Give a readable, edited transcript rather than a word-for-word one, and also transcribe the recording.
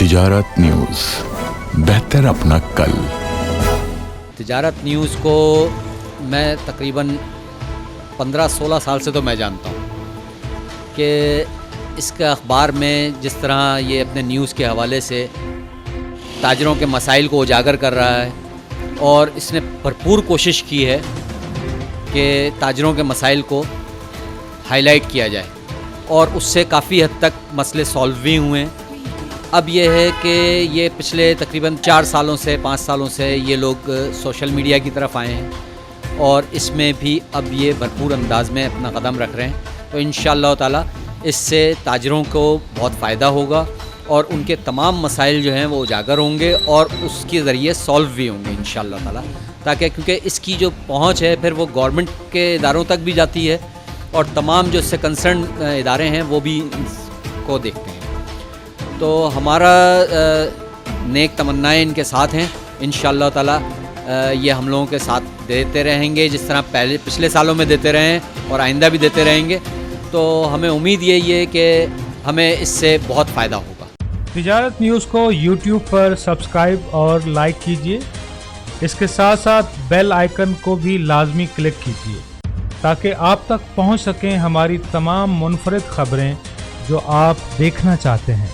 तिजारत न्यूज़, बेहतर अपना कल। तिजारत न्यूज़ को मैं तकरीबन 15-16 साल से तो मैं जानता हूँ कि इसके अखबार में जिस तरह ये अपने न्यूज़ के हवाले से ताजरों के मसाइल को उजागर कर रहा है और इसने भरपूर कोशिश की है कि ताजरों के मसाइल को हाईलाइट किया जाए और उससे काफ़ी हद तक मसले सॉल्व भी हुए हैं। अब ये है कि ये पिछले तकरीबन 4 सालों से 5 सालों से ये लोग सोशल मीडिया की तरफ आए हैं और इसमें भी अब ये भरपूर अंदाज में अपना कदम रख रहे हैं। तो इंशाअल्लाह ताला इससे ताजरों को बहुत फ़ायदा होगा और उनके तमाम मसाइल जो हैं वो उजागर होंगे और उसके ज़रिए सॉल्व भी होंगे इंशाअल्लाह ताला, ताकि क्योंकि इसकी जो पहुंच है फिर वो गवर्नमेंट के इदारों तक भी जाती है और तमाम जो इससे कंसर्न इदारे हैं वो भी इसको देखते हैं। तो हमारा नेक तमन्नाएं इनके साथ हैं, इंशाअल्लाह ताला ये हम लोगों के साथ देते रहेंगे जिस तरह पहले पिछले सालों में देते रहे हैं और आइंदा भी देते रहेंगे। तो हमें उम्मीद यही है कि हमें इससे बहुत फ़ायदा होगा। तिजारत न्यूज़ को YouTube पर सब्सक्राइब और लाइक कीजिए। इसके साथ साथ बेल आइकन को भी लाजमी क्लिक कीजिए ताकि आप तक पहुंच सकें हमारी तमाम मुनफरद खबरें जो आप देखना चाहते हैं।